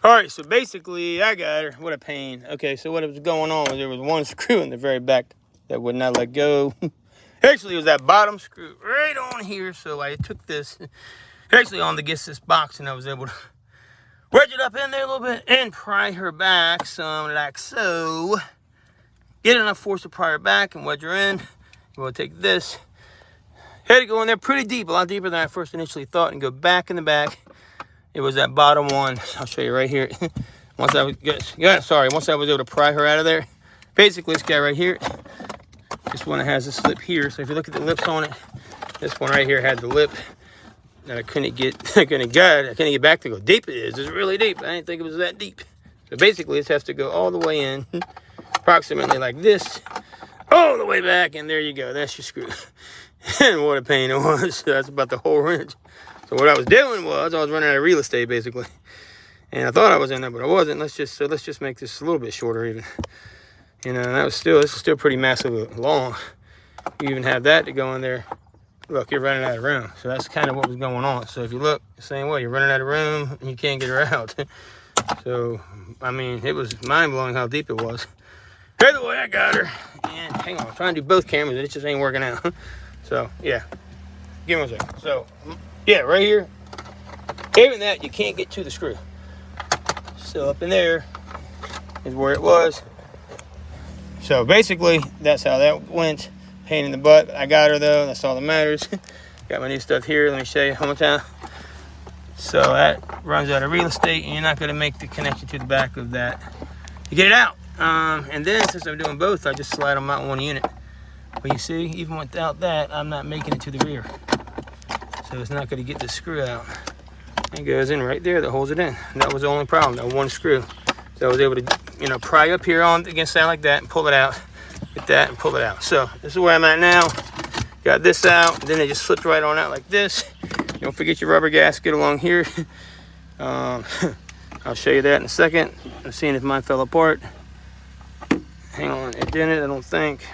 All right, so basically, I got her. What a pain. Okay, so what was going on was there was one screw in the very back that would not let go. Actually, it was that bottom screw right on here. So I took this actually on to get this box, and I was able to wedge it up in there a little bit and pry her back some like so. Get enough force to pry her back and wedge her in. We'll take this. Had to go in there pretty deep, a lot deeper than I first initially thought, and go back in the back. It was that bottom one. I'll show you right here. Once I was able to pry her out of there. Basically, this guy right here, this one has a slip here. So if you look at the lips on it, this one right here had the lip that I couldn't get back to go deep. It is. It's really deep. I didn't think it was that deep. So basically, this has to go all the way in, approximately like this, all the way back, and there you go. That's your screw. And what a pain it was. That's about the whole wrench. So what I was doing was I was running out of real estate basically, and I thought I was in there, but I wasn't. Let's just make this a little bit shorter even. You know, this is still pretty massive long. You even have that to go in there. Look, you're running out of room. So that's kind of what was going on. So if you look the same way, you're running out of room and you can't get her out. So I mean, it was mind blowing how deep it was. Either way, I got her. And hang on, I'm trying to do both cameras, and it just ain't working out. So yeah, give me a second. So. Yeah, right here, even that, you can't get to the screw. So up in there is where it was. So basically, that's how that went. Pain in the butt. I got her though, that's all that matters. Got my new stuff here, let me show you one more time. So that runs out of real estate, and you're not gonna make the connection to the back of that to get it out. And then since I'm doing both, I just slide them out in one unit. But you see, even without that, I'm not making it to the rear. So it's not going to get the screw out. It goes in right there that holds it in. And that was the only problem, that one screw. So I was able to, you know, pry up here on against that like that and pull it out. Get that and pull it out. So this is where I'm at now. Got this out. Then it just slipped right on out like this. Don't forget your rubber gasket along here. I'll show you that in a second. I'm seeing if mine fell apart. Hang on, it didn't, I don't think.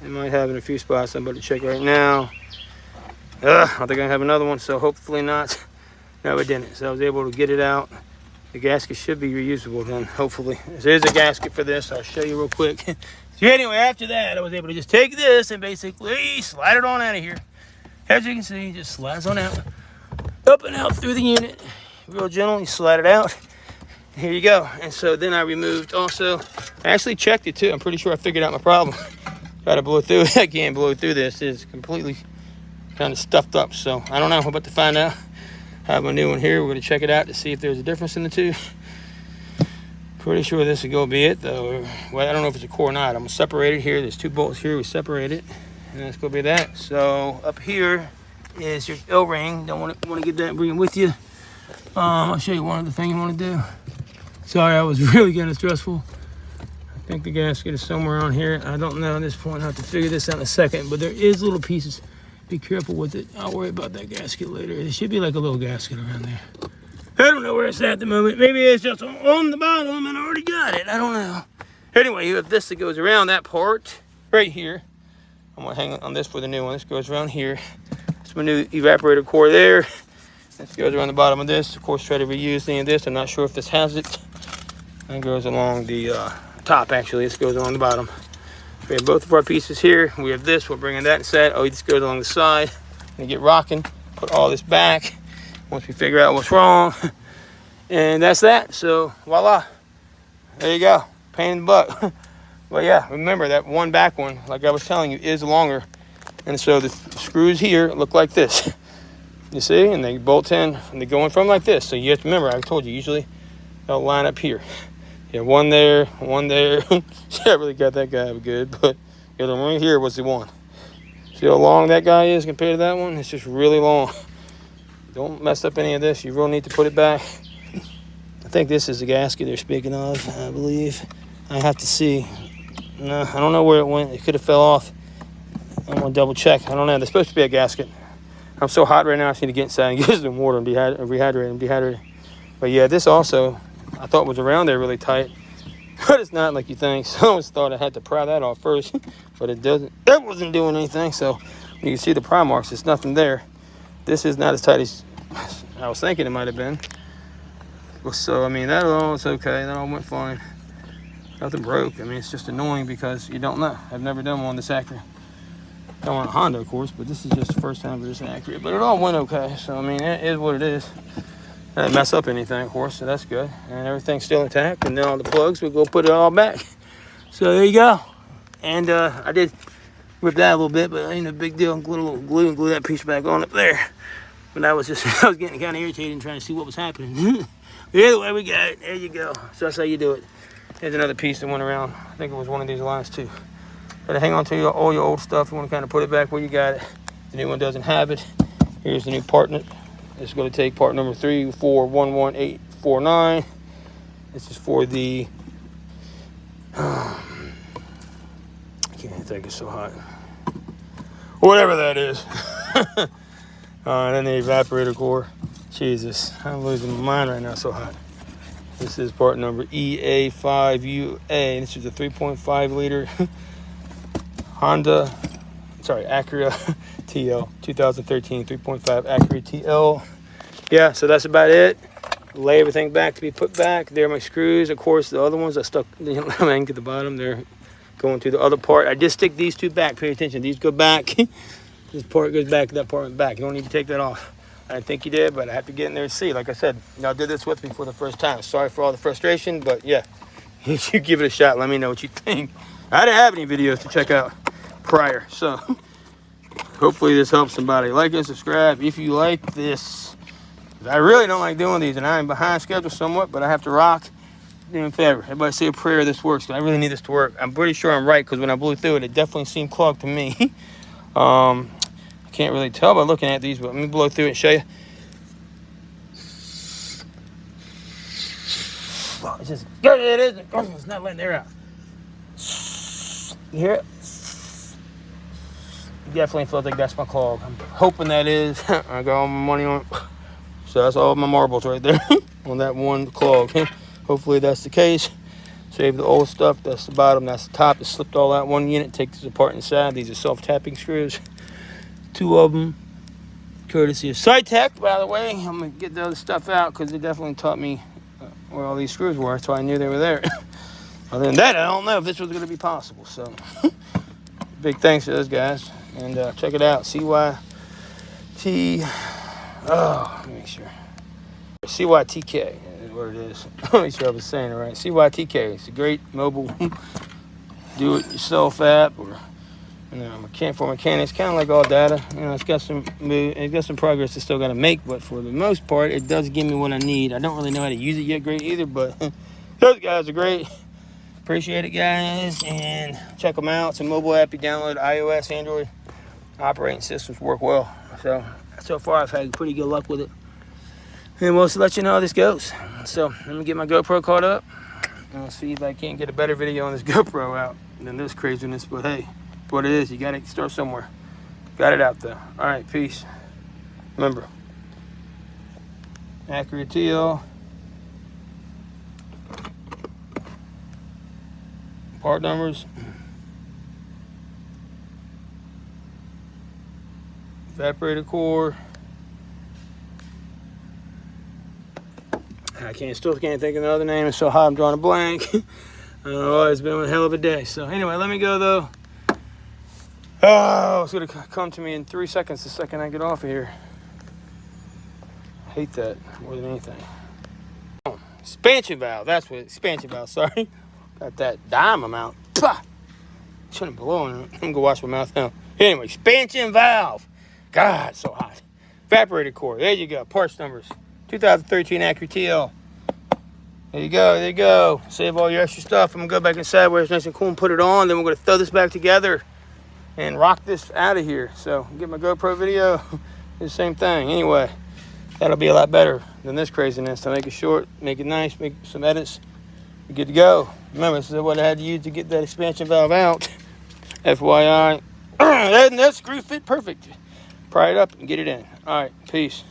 It might have in a few spots. I'm about to check right now. I think I have another one, so hopefully not. No, it didn't. So I was able to get it out. The gasket should be reusable then, hopefully. There's a gasket for this. I'll show you real quick. So anyway, after that, I was able to just take this and basically slide it on out of here. As you can see, just slides on out. Up and out through the unit. Real gentle, you slide it out. Here you go. And so then I removed also, I actually checked it too. I'm pretty sure I figured out my problem. Try to blow through it. I can't blow through this. It's completely kind of stuffed up, so I don't know. I'm about to find out. I have a new one here. We're going to check it out to see if there's a difference in the two. Pretty sure this is going to be it, though. Well, I don't know if it's a core or not. I'm going to separate it here. There's two bolts here. We separate it, and that's going to be that. So up here is your O-ring. Don't want to get that, bring it with you. I'll show you one other thing you want to do. Sorry, I was really getting stressful. I think the gasket is somewhere on here. I don't know at this point. I'll have to figure this out in a second, but there is little pieces. Be careful with it. I'll worry about that gasket later. There should be like a little gasket around there. I don't know where it's at the moment. Maybe it's just on the bottom and I already got it. I don't know. Anyway, you have this that goes around that part right here. I'm going to hang on this for the new one. This goes around here. That's my new evaporator core there. This goes around the bottom of this. Of course, try to reuse any of this. I'm not sure if this has it. And goes along the top, actually. This goes along the bottom. We have both of our pieces here. We have this. We're bringing that inside. Oh, this goes along the side. And get rocking. Put all this back. Once we figure out what's wrong. And that's that. So, voila. There you go. Pain in the butt. But yeah, remember that one back one, like I was telling you, is longer. And so the screws here look like this. You see? And they bolt in. And they go in from like this. So you have to remember, I told you, usually they'll line up here. Yeah, one there, one there. I really got that guy good, but the other one right here was the one. See how long that guy is compared to that one? It's just really long. Don't mess up any of this. You really need to put it back. I think this is the gasket they're speaking of, I believe. I have to see. No, I don't know where it went. It could have fell off. I'm going to double check. I don't know. There's supposed to be a gasket. I'm so hot right now, I just need to get inside and get some water and rehydrate. I'm dehydrated. But yeah, this also, I thought was around there really tight. But it's not like you think. So I always thought I had to pry that off first. But it doesn't. That wasn't doing anything. So you can see the pry marks. There's nothing there. This is not as tight as I was thinking it might have been. So, I mean, that all was okay. That all went fine. Nothing broke. I mean, it's just annoying because you don't know. I've never done one this accurate. Don't want a Honda, of course, but this is just the first time for this accurate. But it all went okay. So, I mean, it is what it is. I didn't mess up anything, of course, so that's good. And everything's still intact. And then all the plugs, we'll go put it all back. So, there you go. And I did rip that a little bit, but ain't a big deal. Glue a little glue and glue that piece back on up there. But that was just, I was getting kind of irritated and trying to see what was happening. Either way, we got it. There you go. So that's how you do it. Here's another piece that went around. I think it was one of these lines too. Gotta hang on to all your old stuff. You want to kind of put it back where you got it. The new one doesn't have it. Here's the new part. It's going to take part number 3411849. This is for the. I can't think it's so hot. Whatever that is. Then the evaporator core. Jesus, I'm losing my mind right now. So hot. This is part number EA5UA. This is a 3.5 liter Acura TL 2013 3.5 Acura TL. Yeah, so that's about it. Lay everything back to be put back. There are my screws. Of course, the other ones I stuck at the bottom. They're going to the other part. I just stick these two back. Pay attention. These go back. This part goes back. That part went back. You don't need to take that off. I didn't think you did, but I have to get in there and see. Like I said, y'all did this with me for the first time. Sorry for all the frustration, but yeah, you give it a shot. Let me know what you think. I didn't have any videos to check out prior, so hopefully this helps somebody. Like and subscribe if you like this. I really don't like doing these, and I'm behind schedule somewhat, but I have to rock. Do me a favor. Everybody say a prayer this works. I really need this to work. I'm pretty sure I'm right, because when I blew through it, it definitely seemed clogged to me. I can't really tell by looking at these, but let me blow through it and show you. It's just good. It is. It's not letting air out. You hear it? Definitely feels like that's my clog. I'm hoping that is. I got all my money on it. So that's all my marbles right there on that one clog. Hopefully that's the case. Save the old stuff. That's the bottom. That's the top. It slipped all out one unit. Take this apart inside. These are self-tapping screws. 2 of them. Courtesy of SciTech, by the way. I'm going to get the other stuff out because they definitely taught me where all these screws were. So I knew they were there. Other than that, I don't know if this was going to be possible. So big thanks to those guys. And check it out. CYT. Oh, let me make sure. CYTK is what it is. Make sure I was saying it right. CYTK. It's a great mobile do-it-yourself app, or for mechanics. Kind of like all data. It's got some progress it's still got to make, but for the most part, it does give me what I need. I don't really know how to use it yet great either, but those guys are great. Appreciate it, guys, and check them out. It's a mobile app you download, iOS, Android. Operating systems work well. So far, I've had pretty good luck with it. And we'll let you know how this goes. So let me get my GoPro caught up. And I'll see if I can't get a better video on this GoPro out than this craziness. But hey, what it is, you got to start somewhere. Got it out there. All right, peace. Remember, Acura TL. Part numbers. Evaporator core. Still can't think of the other name. It's so hot, I'm drawing a blank. It's been a hell of a day. So anyway, let me go though. Oh, it's gonna come to me in 3 seconds the second I get off of here. I hate that more than anything. Expansion valve. That's what expansion valve. Sorry, got that dime amount. Shouldn't have blown it. I'm gonna go wash my mouth now. Anyway, expansion valve. God, so hot. Evaporator core. There you go. Parts numbers. 2013 Acura TL. There you go. There you go. Save all your extra stuff. I'm going to go back inside where it's nice and cool and put it on. Then we're going to throw this back together and rock this out of here. So, get my GoPro video. The same thing. Anyway, that'll be a lot better than this craziness. To make it short, make it nice, make some edits. We're good to go. Remember, this is what I had to use to get that expansion valve out. FYI. That screw fit perfect. Pry it up and get it in. All right, peace.